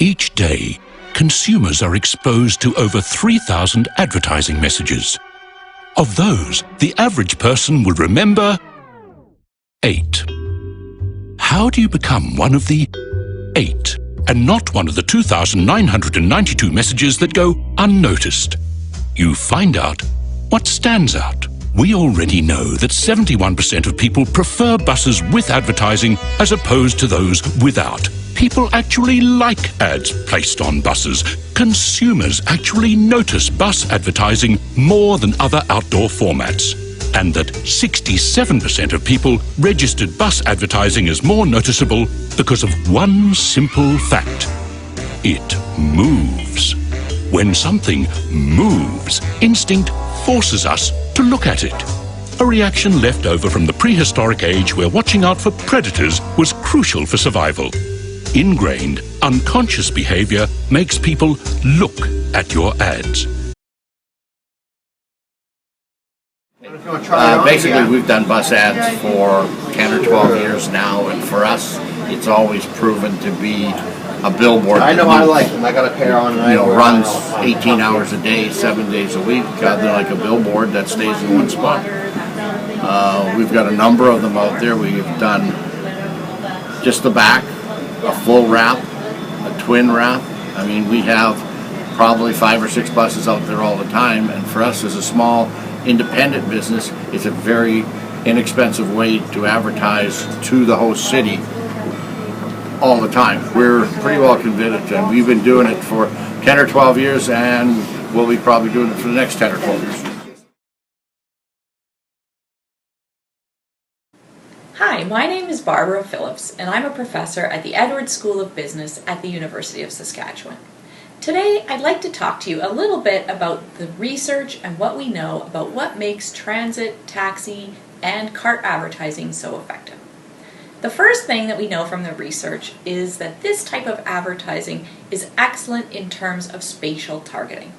Each day, consumers are exposed to over 3,000 advertising messages. Of those, the average person will remember 8. How do you become one of the 8 and not one of the 2,992 messages that go unnoticed? You find out what stands out. We already know that 71% of people prefer buses with advertising as opposed to those without. People actually like ads placed on buses. Consumers actually notice bus advertising more than other outdoor formats. And that 67% of people registered bus advertising as more noticeable because of one simple fact. It moves. When something moves, instinct forces us to look at it. A reaction left over from the prehistoric age where watching out for predators was crucial for survival. Ingrained, unconscious behavior makes people look at your ads. Basically, we've done bus ads for 10 or 12 years now, and for us, it's always proven to be a billboard. I know I like them. I got a pair on. Runs 18 hours a day, 7 days a week. They're like a billboard that stays in one spot. We've got a number of them out there. We've done just the back, a full wrap, a twin wrap. I mean, we have probably 5 or 6 buses out there all the time, and for us as a small independent business, it's a very inexpensive way to advertise to the host city all the time. We're pretty well committed, and we've been doing it for 10 or 12 years, and we'll be probably doing it for the next 10 or 12 years. Hi, my name is Barbara Phillips, and I'm a professor at the Edwards School of Business at the University of Saskatchewan. Today, I'd like to talk to you a little bit about the research and what we know about what makes transit, taxi, and cart advertising so effective. The first thing that we know from the research is that this type of advertising is excellent in terms of spatial targeting.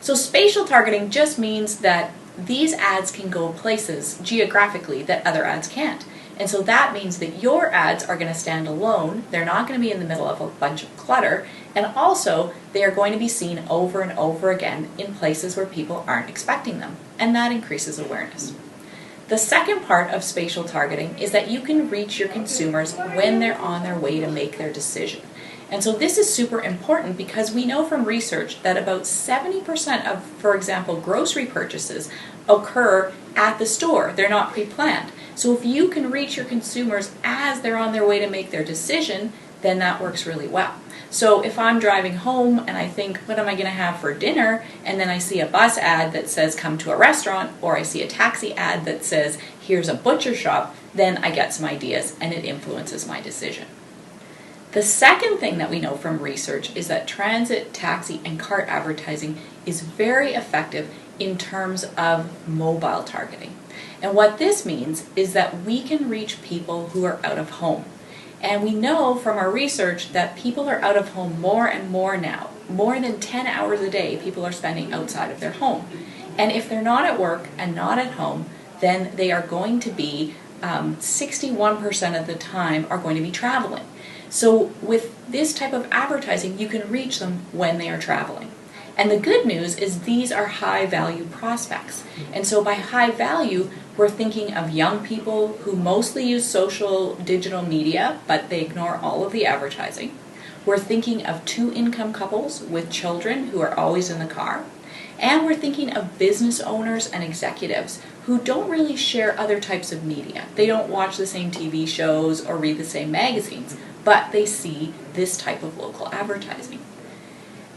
So spatial targeting just means that these ads can go places geographically that other ads can't. And so that means that your ads are going to stand alone, they're not going to be in the middle of a bunch of clutter, and also they are going to be seen over and over again in places where people aren't expecting them, and that increases awareness. The second part of spatial targeting is that you can reach your consumers when they're on their way to make their decision. And so this is super important because we know from research that about 70% of, for example, grocery purchases occur at the store. They're not pre-planned. So if you can reach your consumers as they're on their way to make their decision, then that works really well. So if I'm driving home and I think, what am I going to have for dinner? And then I see a bus ad that says, come to a restaurant, or I see a taxi ad that says, here's a butcher shop, then I get some ideas and it influences my decision. The second thing that we know from research is that transit, taxi, and cart advertising is very effective in terms of mobile targeting. And what this means is that we can reach people who are out of home. And we know from our research that people are out of home more and more now. More than 10 hours a day people are spending outside of their home. And if they're not at work and not at home, then they are going to be 61% of the time are going to be traveling. So with this type of advertising, you can reach them when they are traveling. And the good news is these are high value prospects. And so by high value, we're thinking of young people who mostly use social digital media, but they ignore all of the advertising. We're thinking of 2-income couples with children who are always in the car. And we're thinking of business owners and executives who don't really share other types of media. They don't watch the same TV shows or read the same magazines, but they see this type of local advertising.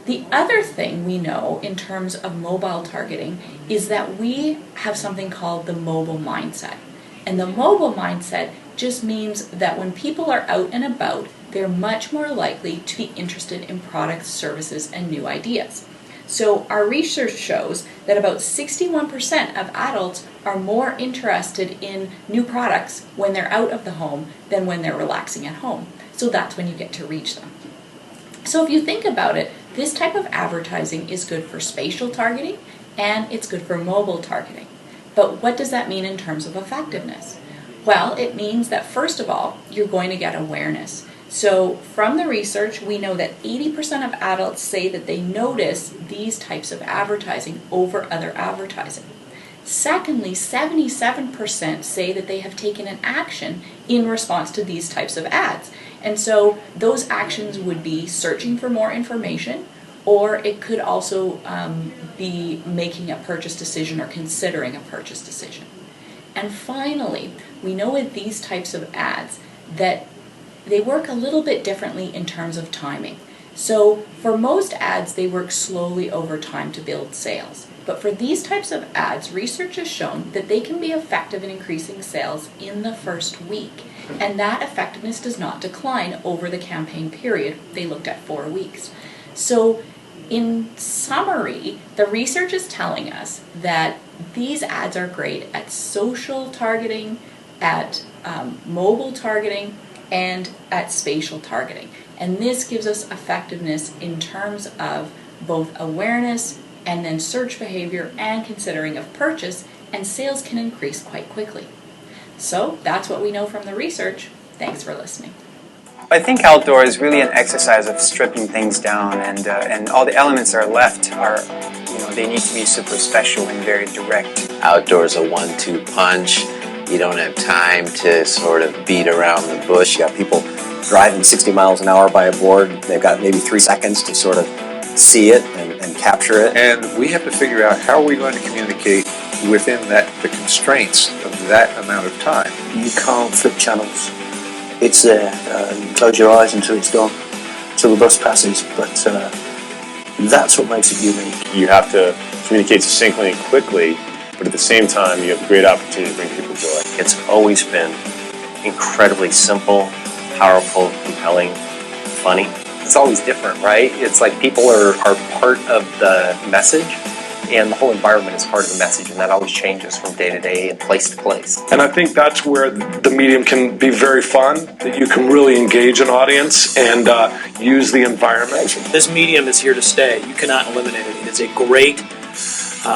The other thing we know in terms of mobile targeting is that we have something called the mobile mindset. And the mobile mindset just means that when people are out and about, they're much more likely to be interested in products, services, and new ideas. So our research shows that about 61% of adults are more interested in new products when they're out of the home than when they're relaxing at home. So that's when you get to reach them. So if you think about it, this type of advertising is good for spatial targeting and it's good for mobile targeting. But what does that mean in terms of effectiveness? Well, it means that first of all, you're going to get awareness. So from the research, we know that 80% of adults say that they notice these types of advertising over other advertising. Secondly, 77% say that they have taken an action in response to these types of ads. And so those actions would be searching for more information, or it could also be making a purchase decision or considering a purchase decision. And finally, we know with these types of ads that they work a little bit differently in terms of timing. So for most ads, they work slowly over time to build sales. But for these types of ads, research has shown that they can be effective in increasing sales in the first week. And that effectiveness does not decline over the campaign period. They looked at 4 weeks. So in summary, the research is telling us that these ads are great at social targeting, at mobile targeting, and at spatial targeting. And this gives us effectiveness in terms of both awareness and then search behavior and considering of purchase, and sales can increase quite quickly. So that's what we know from the research. Thanks for listening. I think outdoor is really an exercise of stripping things down, and all the elements that are left are, they need to be super special and very direct. Outdoors a 1-2 punch. You don't have time to sort of beat around the bush. You got people driving 60 miles an hour by a board. They've got maybe 3 seconds to sort of see it and capture it. And we have to figure out how are we going to communicate within the constraints of that amount of time. You can't flip channels. It's there. You close your eyes until it's gone, until the bus passes. But that's what makes it unique. You have to communicate succinctly and quickly, but at the same time, you have a great opportunity to bring people joy. It's always been incredibly simple, powerful, compelling, funny. It's always different, right? It's like people are part of the message, and the whole environment is part of the message, and that always changes from day to day and place to place. And I think that's where the medium can be very fun, that you can really engage an audience and use the environment. This medium is here to stay. You cannot eliminate it. It is a great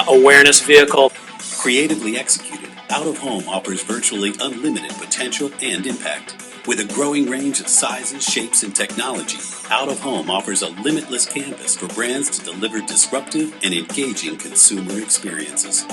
awareness vehicle. Creatively executed, Out of Home offers virtually unlimited potential and impact. With a growing range of sizes, shapes, and technology, Out of Home offers a limitless canvas for brands to deliver disruptive and engaging consumer experiences.